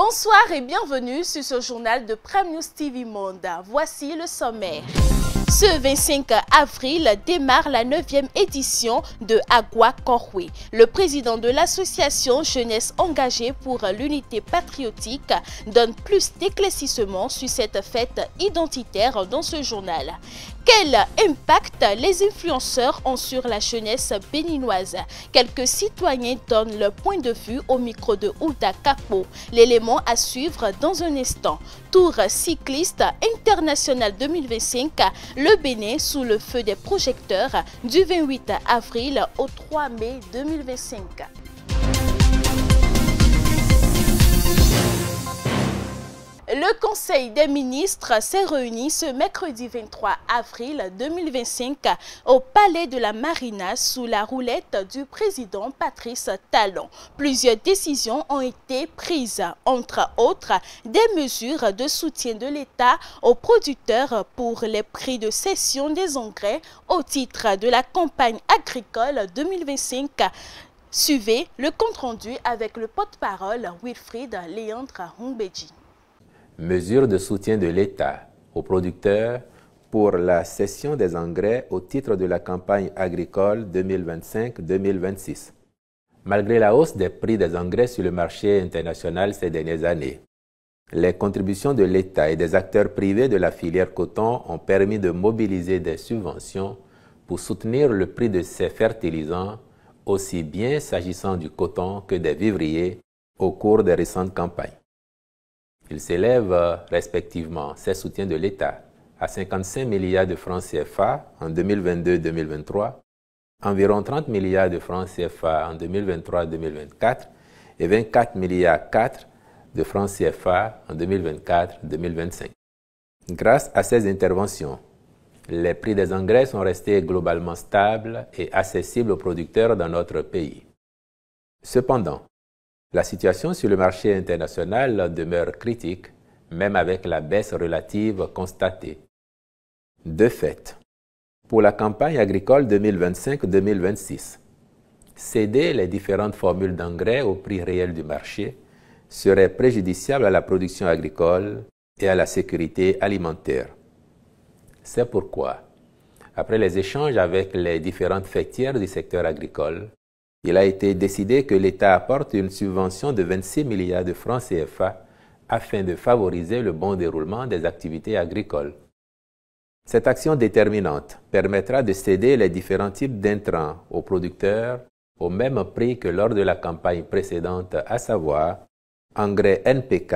Bonsoir et bienvenue sur ce journal de Prime News TV Monde. Voici le sommaire. Ce 25 avril démarre la 9e édition de Agua Korwe. Le président de l'association Jeunesse engagée pour l'unité patriotique donne plus d'éclaircissements sur cette fête identitaire dans ce journal. Quel impact les influenceurs ont sur la jeunesse béninoise? Quelques citoyens donnent leur point de vue au micro de Ouda Kapo. L'élément à suivre dans un instant. Tour cycliste international 2025, le Bénin sous le feu des projecteurs du 28 avril au 3 mai 2025. Le Conseil des ministres s'est réuni ce mercredi 23 avril 2025 au Palais de la Marina sous la roulette du président Patrice Talon. Plusieurs décisions ont été prises, entre autres des mesures de soutien de l'État aux producteurs pour les prix de cession des engrais au titre de la campagne agricole 2025. Suivez le compte-rendu avec le porte-parole Wilfried Léandre Humbedji. Mesures de soutien de l'État aux producteurs pour la cession des engrais au titre de la campagne agricole 2025-2026. Malgré la hausse des prix des engrais sur le marché international ces dernières années, les contributions de l'État et des acteurs privés de la filière coton ont permis de mobiliser des subventions pour soutenir le prix de ces fertilisants, aussi bien s'agissant du coton que des vivriers, au cours des récentes campagnes. Ils s'élèvent respectivement, ces soutiens de l'État, à 55 milliards de francs CFA en 2022-2023, environ 30 milliards de francs CFA en 2023-2024 et 24 milliards 4 de francs CFA en 2024-2025. Grâce à ces interventions, les prix des engrais sont restés globalement stables et accessibles aux producteurs dans notre pays. Cependant, la situation sur le marché international demeure critique, même avec la baisse relative constatée. De fait, pour la campagne agricole 2025-2026, céder les différentes formules d'engrais au prix réel du marché serait préjudiciable à la production agricole et à la sécurité alimentaire. C'est pourquoi, après les échanges avec les différentes fêtières du secteur agricole, il a été décidé que l'État apporte une subvention de 26 milliards de francs CFA afin de favoriser le bon déroulement des activités agricoles. Cette action déterminante permettra de céder les différents types d'intrants aux producteurs au même prix que lors de la campagne précédente, à savoir engrais NPK,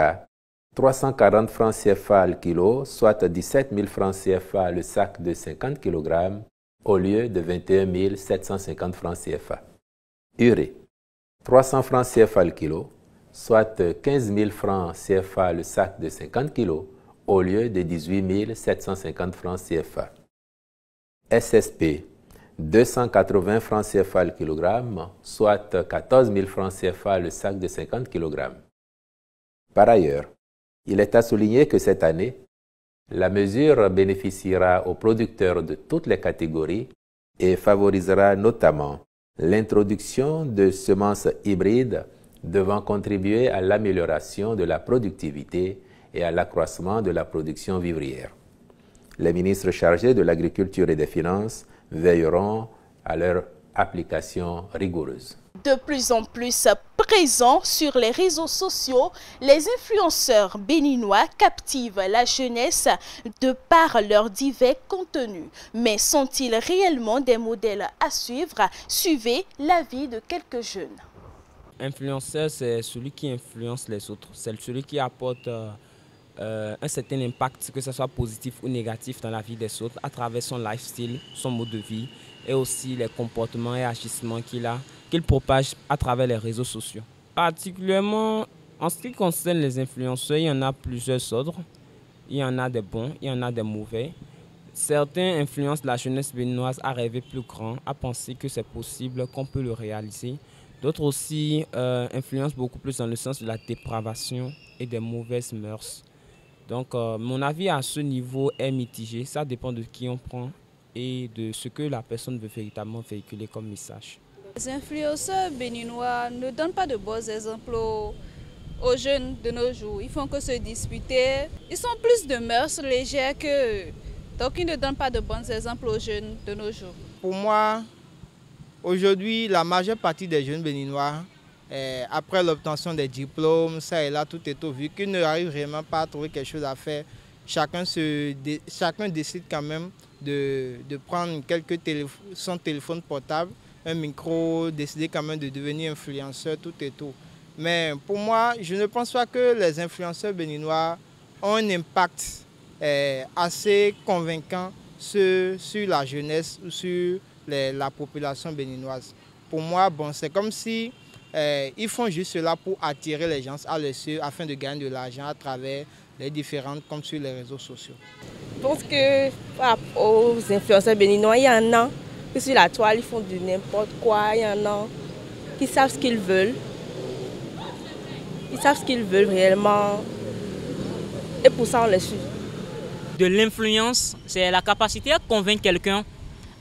340 francs CFA le kilo, soit 17 000 francs CFA le sac de 50 kg, au lieu de 21 750 francs CFA. Urée, 300 francs CFA le kilo, soit 15 000 francs CFA le sac de 50 kg, au lieu de 18 750 francs CFA. SSP, 280 francs CFA le kilogramme, soit 14 000 francs CFA le sac de 50 kg. Par ailleurs, il est à souligner que cette année, la mesure bénéficiera aux producteurs de toutes les catégories et favorisera notamment l'introduction de semences hybrides devant contribuer à l'amélioration de la productivité et à l'accroissement de la production vivrière. Les ministres chargés de l'Agriculture et des Finances veilleront à leur application rigoureuse. De plus en plus présents sur les réseaux sociaux, les influenceurs béninois captivent la jeunesse de par leurs divers contenus. Mais sont-ils réellement des modèles à suivre? Suivez l'avis de quelques jeunes. Influenceur, c'est celui qui influence les autres. C'est celui qui apporte un certain impact, que ce soit positif ou négatif dans la vie des autres, à travers son lifestyle, son mode de vie et aussi les comportements et agissements qu'il propage à travers les réseaux sociaux. Particulièrement, en ce qui concerne les influenceurs, il y en a plusieurs ordres. Il y en a des bons, il y en a des mauvais. Certains influencent la jeunesse béninoise à rêver plus grand, à penser que c'est possible, qu'on peut le réaliser. D'autres aussi influencent beaucoup plus dans le sens de la dépravation et des mauvaises mœurs. Donc, mon avis à ce niveau est mitigé. Ça dépend de qui on prend et de ce que la personne veut véritablement véhiculer comme message. Les influenceurs béninois ne donnent pas de bons exemples aux jeunes de nos jours. Ils font que se disputer. Ils sont plus de mœurs légères que... Donc ils ne donnent pas de bons exemples aux jeunes de nos jours. Pour moi, aujourd'hui, la majeure partie des jeunes béninois, après l'obtention des diplômes, ça et là, tout est tout, vu qu'ils n'arrivent vraiment pas à trouver quelque chose à faire, chacun décide quand même de prendre son téléphone portable, un micro, décider quand même de devenir influenceur, tout et tout. Mais pour moi, je ne pense pas que les influenceurs béninois ont un impact assez convaincant sur la jeunesse ou sur la population béninoise. Pour moi, bon, c'est comme si ils font juste cela pour attirer les gens à leur suivre afin de gagner de l'argent à travers les différentes, comme sur les réseaux sociaux. Je pense que aux influenceurs béninois, il y en a qui sur la toile, ils font de n'importe quoi. Il y en a qui savent ce qu'ils veulent. Ils savent ce qu'ils veulent réellement. Et pour ça, on les suit. De l'influence, c'est la capacité à convaincre quelqu'un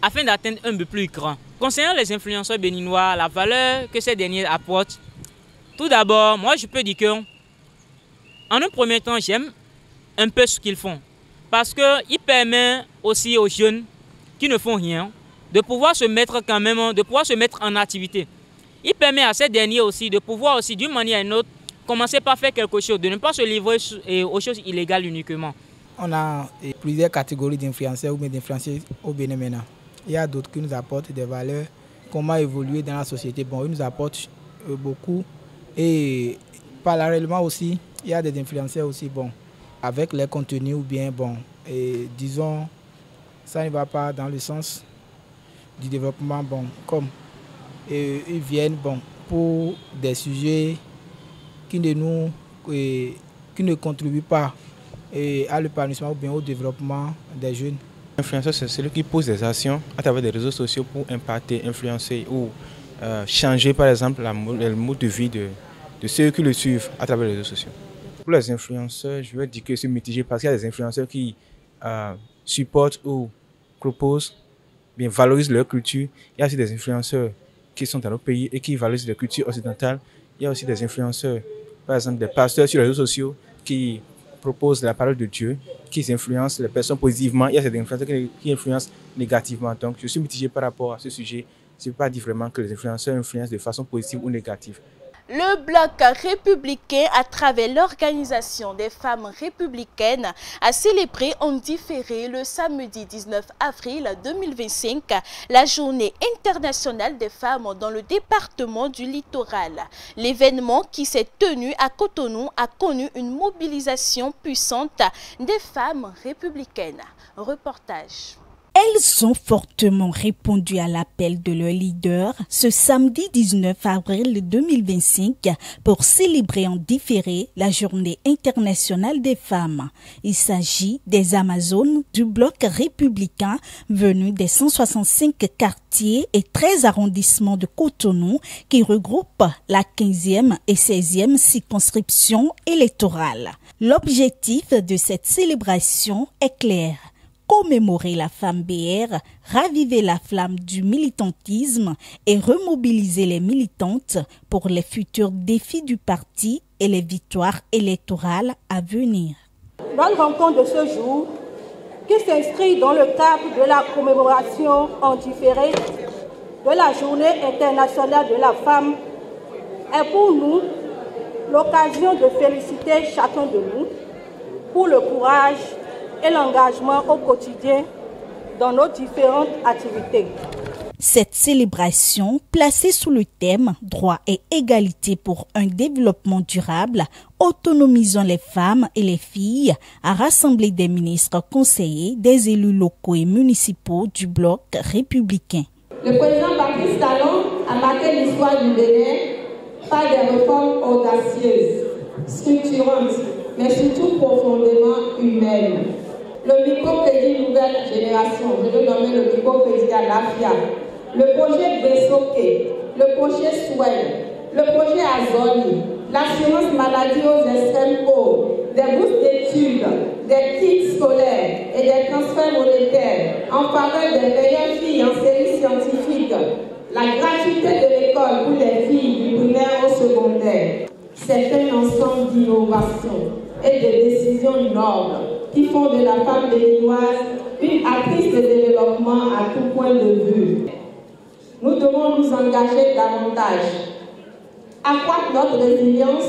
afin d'atteindre un but plus grand. Concernant les influenceurs béninois, la valeur que ces derniers apportent, tout d'abord, moi je peux dire que, en un premier temps, j'aime un peu ce qu'ils font. Parce qu'ils permettent aussi aux jeunes qui ne font rien de pouvoir se mettre quand même, de pouvoir se mettre en activité. Il permet à ces derniers aussi de pouvoir aussi d'une manière ou d'une autre commencer par faire quelque chose, de ne pas se livrer aux choses illégales uniquement. On a plusieurs catégories d'influenceurs ou d'influenceurs au Bénin maintenant. Il y a d'autres qui nous apportent des valeurs, comment évoluer dans la société. Bon, ils nous apportent beaucoup. Et parallèlement aussi, il y a des influenceurs aussi, bon, avec les contenus ou bien, bon, et disons, ça ne va pas dans le sens du développement, bon, comme ils viennent, bon, pour des sujets qui ne contribuent pas à l'épanouissement ou bien au développement des jeunes. L'influenceur, c'est celui qui pose des actions à travers des réseaux sociaux pour impacter, influencer ou changer par exemple le mode de vie de ceux qui le suivent à travers les réseaux sociaux. Pour les influenceurs, je vais dire que c'est mitigé parce qu'il y a des influenceurs qui supportent ou proposent, bien valorisent leur culture. Il y a aussi des influenceurs qui sont dans nos pays et qui valorisent la culture occidentale. Il y a aussi des influenceurs, par exemple des pasteurs sur les réseaux sociaux qui proposent la parole de Dieu, qui influencent les personnes positivement. Il y a des influenceurs qui influencent négativement. Donc je suis mitigé par rapport à ce sujet. Je ne peux pas dire vraiment que les influenceurs influencent de façon positive ou négative. Le Bloc républicain, à travers l'Organisation des femmes républicaines, a célébré en différé le samedi 19 avril 2025 la journée internationale des femmes dans le département du littoral. L'événement qui s'est tenu à Cotonou a connu une mobilisation puissante des femmes républicaines. Reportage. Elles ont fortement répondu à l'appel de leur leader ce samedi 19 avril 2025 pour célébrer en différé la journée internationale des femmes. Il s'agit des Amazones du Bloc républicain venus des 165 quartiers et 13 arrondissements de Cotonou qui regroupent la 15e et 16e circonscription électorale. L'objectif de cette célébration est clair. Commémorer la femme BR, raviver la flamme du militantisme et remobiliser les militantes pour les futurs défis du parti et les victoires électorales à venir. Notre rencontre de ce jour, qui s'inscrit dans le cadre de la commémoration en différé de la Journée internationale de la femme, est pour nous l'occasion de féliciter chacun de nous pour le courage et l'engagement au quotidien dans nos différentes activités. Cette célébration, placée sous le thème « Droit et égalité pour un développement durable, autonomisant les femmes et les filles », a rassemblé des ministres conseillers, des élus locaux et municipaux du Bloc républicain. Le président Patrice Talon a marqué l'histoire du Bénin par des réformes audacieuses, structurantes, mais surtout profondément humaines. Le microcrédit nouvelle génération, je veux nommer le microcrédit à l'AFIA, le projet Bessoké, le projet Swell, le projet Azoni, l'assurance maladie aux extrêmes hauts, des bourses d'études, des kits scolaires et des transferts monétaires en faveur des meilleures filles en série scientifique, la gratuité de l'école pour les filles du primaire au secondaire. C'est un ensemble d'innovations et de décisions nobles qui font de la femme béninoise une actrice de développement à tout point de vue. Nous devons nous engager davantage, accroître notre résilience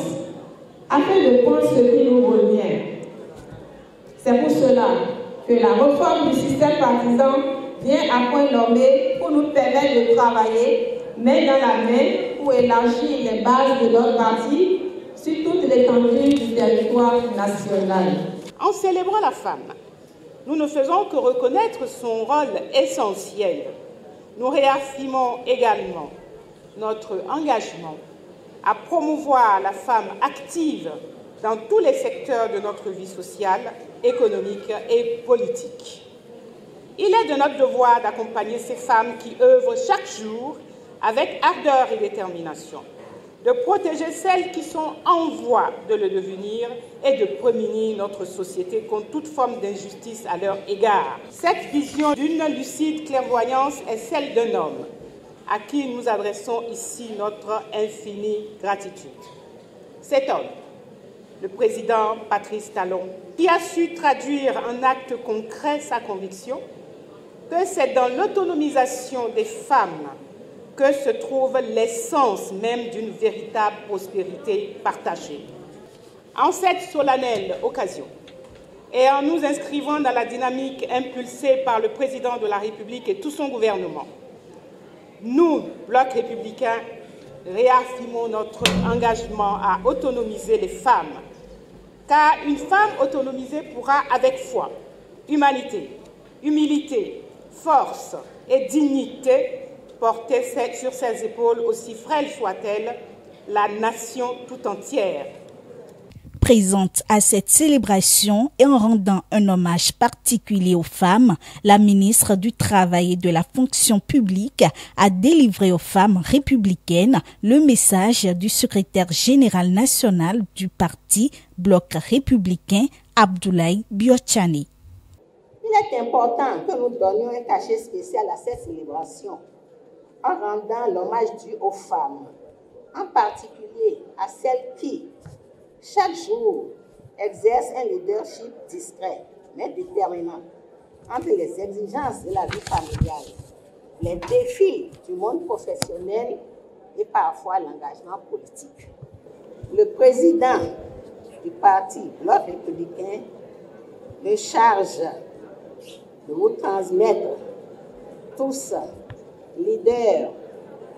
afin de prendre ce qui nous revient. C'est pour cela que la réforme du système partisan vient à point nommé pour nous permettre de travailler main dans la main pour élargir les bases de notre parti sur toute l'étendue du territoire national. En célébrant la femme, nous ne faisons que reconnaître son rôle essentiel. Nous réaffirmons également notre engagement à promouvoir la femme active dans tous les secteurs de notre vie sociale, économique et politique. Il est de notre devoir d'accompagner ces femmes qui œuvrent chaque jour avec ardeur et détermination, de protéger celles qui sont en voie de le devenir et de prémunir notre société contre toute forme d'injustice à leur égard. Cette vision d'une lucide clairvoyance est celle d'un homme à qui nous adressons ici notre infinie gratitude. Cet homme, le président Patrice Talon, qui a su traduire en actes concrets sa conviction que c'est dans l'autonomisation des femmes que se trouve l'essence même d'une véritable prospérité partagée. En cette solennelle occasion, et en nous inscrivant dans la dynamique impulsée par le président de la République et tout son gouvernement, nous, Bloc républicain, réaffirmons notre engagement à autonomiser les femmes, car une femme autonomisée pourra, avec foi, humanité, humilité, force et dignité, porter sur ses épaules, aussi frêles soient-elles, la nation tout entière. Présente à cette célébration et en rendant un hommage particulier aux femmes, la ministre du Travail et de la Fonction publique a délivré aux femmes républicaines le message du secrétaire général national du parti Bloc républicain, Abdoulaye Biotchani. Il est important que nous donnions un cachet spécial à cette célébration en rendant l'hommage dû aux femmes, en particulier à celles qui, chaque jour, exercent un leadership discret mais déterminant entre les exigences de la vie familiale, les défis du monde professionnel et parfois l'engagement politique. Le président du parti Bloc républicain me charge de vous transmettre tous, leaders,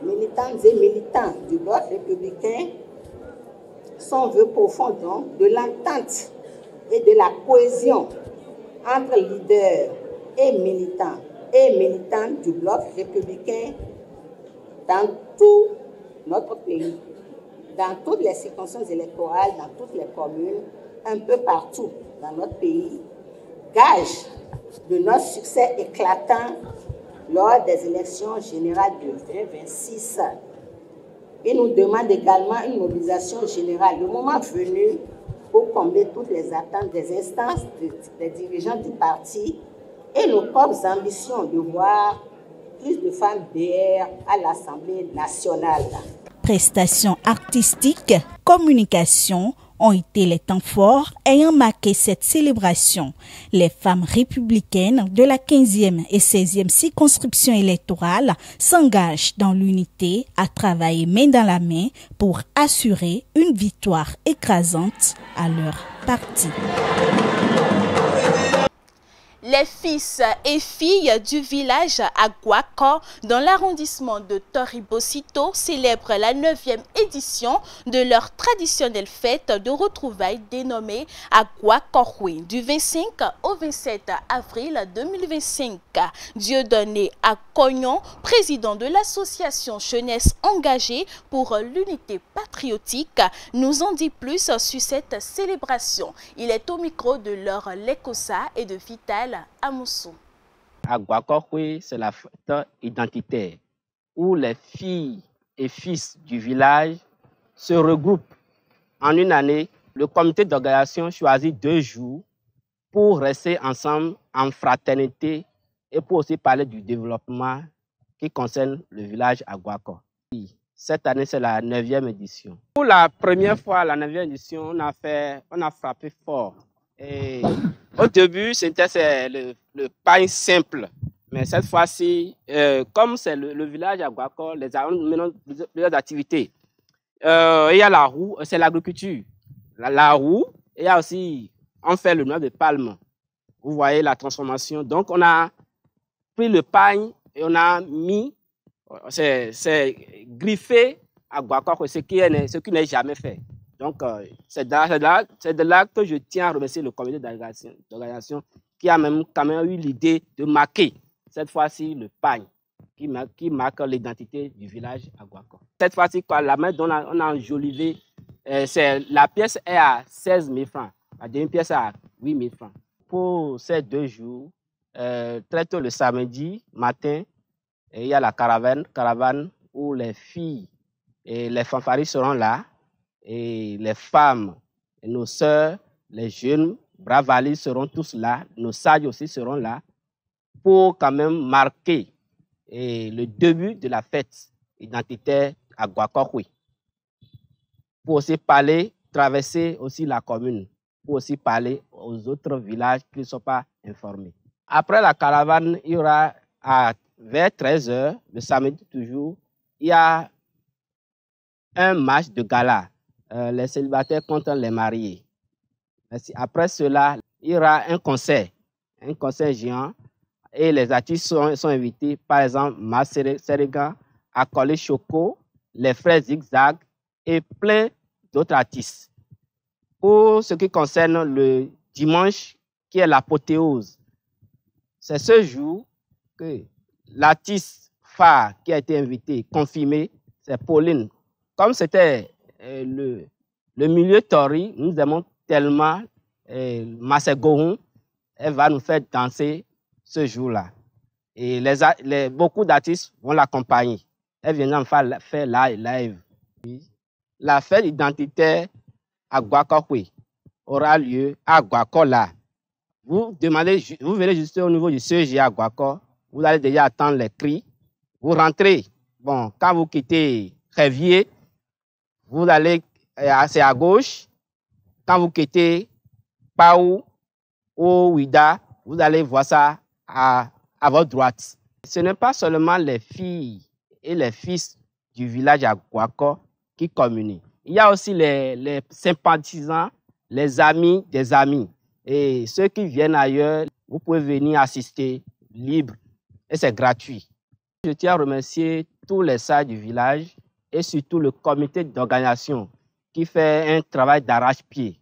militantes et militants du Bloc républicain, son vœu profond donc de l'entente et de la cohésion entre leaders et militantes du Bloc républicain dans tout notre pays, dans toutes les circonscriptions électorales, dans toutes les communes, un peu partout dans notre pays, gage de notre succès éclatant lors des élections générales de 2026. Il nous demande également une mobilisation générale, le moment venu, pour combler toutes les attentes des instances, des dirigeants du parti et nos propres ambitions de voir plus de femmes BR à l'Assemblée nationale. Prestations artistiques, communication ont été les temps forts ayant marqué cette célébration. Les femmes républicaines de la 15e et 16e circonscription électorale s'engagent dans l'unité à travailler main dans la main pour assurer une victoire écrasante à leur parti. Les fils et filles du village Aguako dans l'arrondissement de Toribosito célèbrent la 9e édition de leur traditionnelle fête de retrouvailles dénommée Aguakorwe du 25 au 27 avril 2025. Dieudonné Akognon, président de l'association Jeunesse engagée pour l'unité patriotique, nous en dit plus sur cette célébration. Il est au micro de Laure Lekosa et de Vital Amoussou. Aguakorwe, c'est la fête identitaire où les filles et fils du village se regroupent en une année. Le comité d'organisation choisit 2 jours pour rester ensemble en fraternité et pour aussi parler du développement qui concerne le village Aguako. Cette année, c'est la 9e édition. Pour la première fois, la 9e édition, on a frappé fort. Et au début, c'était le pain simple. Mais cette fois-ci, comme c'est le village à Aguakor, on plusieurs activités. Il y a la roue, c'est l'agriculture. La roue, et il y a aussi, on fait le noix de palme. Vous voyez la transformation. Donc, on a pris le pain et on a mis, c'est griffé à Aguakor, ce qui n'est jamais fait. Donc, c'est de là que je tiens à remercier le comité d'organisation qui a même quand même eu l'idée de marquer, cette fois-ci, le pain qui marque l'identité du village à Aguakor. Cette fois-ci, la main dont on a enjolivé, la pièce est à 16 000 francs, la demi-pièce à 8 000 francs. Pour ces 2 jours, très tôt le samedi matin, il y a la caravane où les filles et les fanfaris seront là, et les femmes, et nos sœurs, les jeunes, bravalis seront tous là, nos sages aussi seront là, pour quand même marquer le début de la fête identitaire à Aguakor. Pour aussi parler, traverser aussi la commune, pour aussi parler aux autres villages qui ne sont pas informés. Après la caravane, il y aura vers 13 h, le samedi toujours, il y a un match de gala, les célibataires contre les mariés. Après cela, il y aura un concert géant, et les artistes sont invités, par exemple, Mas Serega, Akoli Choco, les frères Zigzag et plein d'autres artistes. Pour ce qui concerne le dimanche, qui est l'apothéose, c'est ce jour que l'artiste phare qui a été invité, confirmé, c'est Pauline. Comme c'était le milieu tori, nous aimons tellement Masegohun, elle va nous faire danser ce jour-là. Et beaucoup d'artistes vont l'accompagner. Elle viendra faire live. La fête identitaire à Aguakor aura lieu à Aguakor là. Vous venez juste au niveau du CEG à Aguakor, vous allez déjà attendre les cris. Vous rentrez. Bon, quand vous quittez Révier, vous allez, c'est à gauche. Quand vous quittez Paou ou Ouida, vous allez voir ça à votre droite. Ce n'est pas seulement les filles et les fils du village à Aguakor qui communient. Il y a aussi les sympathisants, les amis des amis. Et ceux qui viennent ailleurs, vous pouvez venir assister libre et c'est gratuit. Je tiens à remercier tous les sages du village et surtout le comité d'organisation qui fait un travail d'arrache-pied.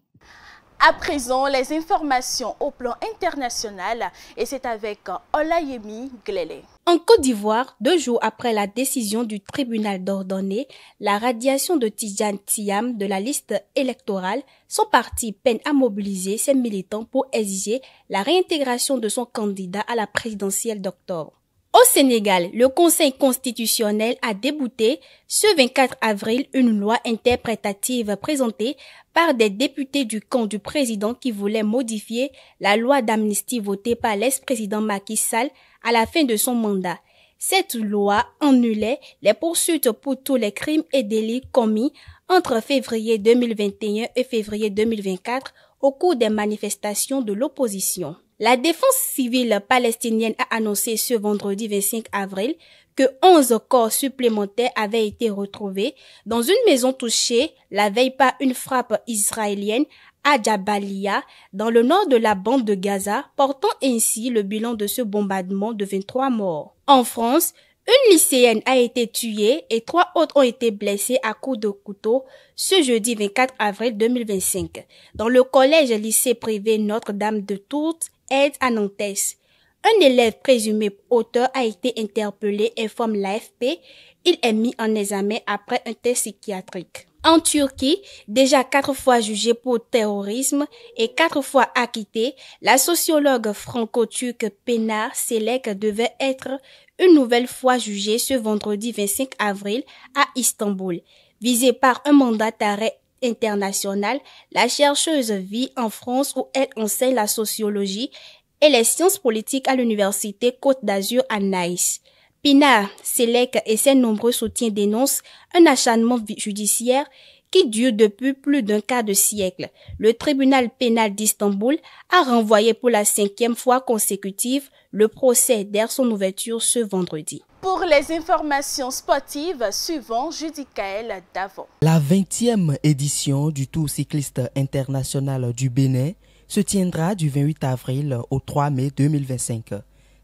À présent, les informations au plan international et c'est avec Olayemi Glele. En Côte d'Ivoire, 2 jours après la décision du tribunal d'ordonner la radiation de Tidjane Thiam de la liste électorale, son parti peine à mobiliser ses militants pour exiger la réintégration de son candidat à la présidentielle d'octobre. Au Sénégal, le Conseil constitutionnel a débouté ce 24 avril une loi interprétative présentée par des députés du camp du président qui voulaient modifier la loi d'amnistie votée par l'ex-président Macky Sall à la fin de son mandat. Cette loi annulait les poursuites pour tous les crimes et délits commis entre février 2021 et février 2024 au cours des manifestations de l'opposition. La défense civile palestinienne a annoncé ce vendredi 25 avril que 11 corps supplémentaires avaient été retrouvés dans une maison touchée la veille par une frappe israélienne à Jabalia, dans le nord de la bande de Gaza, portant ainsi le bilan de ce bombardement de 23 morts. En France, une lycéenne a été tuée et 3 autres ont été blessés à coups de couteau ce jeudi 24 avril 2025 dans le collège-lycée privé Notre-Dame de Tourte, Aide à Nantes. Un élève présumé auteur a été interpellé, informe l'AFP. Il est mis en examen après un test psychiatrique. En Turquie, déjà 4 fois jugée pour terrorisme et 4 fois acquittée, la sociologue franco-turque Pınar Selek devait être une nouvelle fois jugée ce vendredi 25 avril à Istanbul. Visée par un mandat d'arrêt international, la chercheuse vit en France où elle enseigne la sociologie et les sciences politiques à l'université Côte d'Azur à Nice. Pina Selek et ses nombreux soutiens dénoncent un acharnement judiciaire qui dure depuis plus d'un quart de siècle. Le tribunal pénal d'Istanbul a renvoyé pour la 5e fois consécutive le procès dès son ouverture ce vendredi. Pour les informations sportives, suivons Judicaël Davon. La 20e édition du Tour cycliste international du Bénin se tiendra du 28 avril au 3 mai 2025.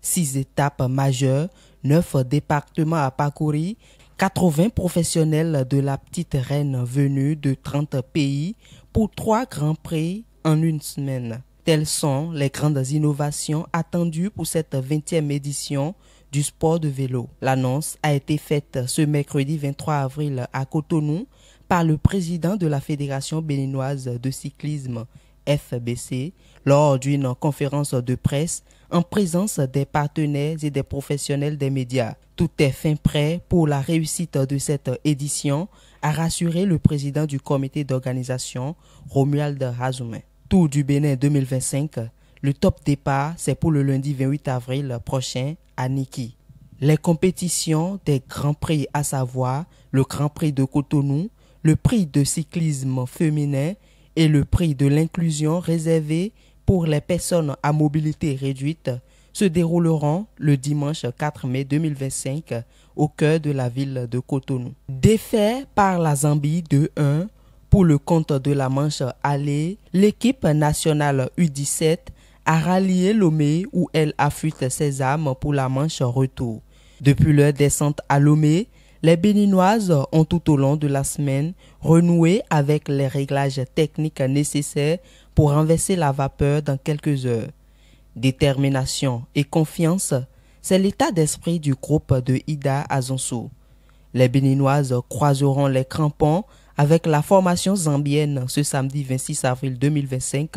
6 étapes majeures, 9 départements à parcourir, 80 professionnels de la petite reine venus de 30 pays pour 3 grands prix en une semaine. Telles sont les grandes innovations attendues pour cette 20e édition du sport de vélo. L'annonce a été faite ce mercredi 23 avril à Cotonou par le président de la Fédération béninoise de cyclisme FBC lors d'une conférence de presse en présence des partenaires et des professionnels des médias. Tout est fin prêt pour la réussite de cette édition, a rassuré le président du comité d'organisation, Romuald Razoumen. Tour du Bénin 2025, le top départ, c'est pour le lundi 28 avril prochain à Niki. Les compétitions des grands prix, à savoir le Grand Prix de Cotonou, le prix de cyclisme féminin et le prix de l'inclusion réservé pour les personnes à mobilité réduite, se dérouleront le dimanche 4 mai 2025 au cœur de la ville de Cotonou. Défait par la Zambie 2-1 pour le compte de la manche aller, l'équipe nationale U17 a rallié Lomé où elle affûte ses armes pour la manche retour. Depuis leur descente à Lomé, les Béninoises ont tout au long de la semaine renoué avec les réglages techniques nécessaires pour renverser la vapeur dans quelques heures. Détermination et confiance, c'est l'état d'esprit du groupe de Ida Azonso. Les Béninoises croiseront les crampons avec la formation zambienne ce samedi 26 avril 2025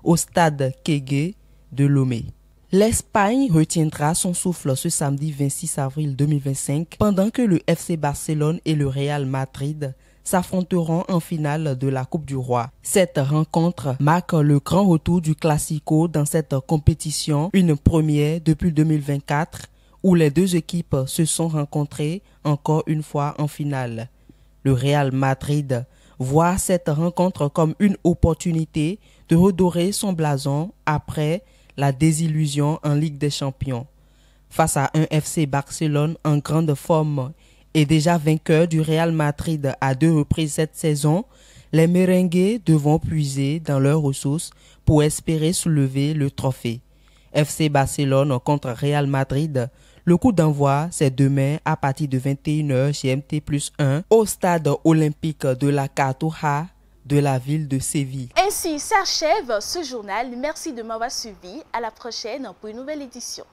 au stade Kégué de Lomé. L'Espagne retiendra son souffle ce samedi 26 avril 2025 pendant que le FC Barcelone et le Real Madrid s'affronteront en finale de la Coupe du Roi. Cette rencontre marque le grand retour du Classico dans cette compétition, une première depuis 2024 où les deux équipes se sont rencontrées encore une fois en finale. Le Real Madrid voit cette rencontre comme une opportunité de redorer son blason après la désillusion en Ligue des Champions. Face à un FC Barcelone en grande forme et déjà vainqueur du Real Madrid à 2 reprises cette saison, les merengues devront puiser dans leurs ressources pour espérer soulever le trophée. FC Barcelone contre Real Madrid, le coup d'envoi c'est demain à partir de 21h GMT+1 au stade olympique de la Cartuja de la ville de Séville. Ainsi s'achève ce journal. Merci de m'avoir suivi. À la prochaine pour une nouvelle édition.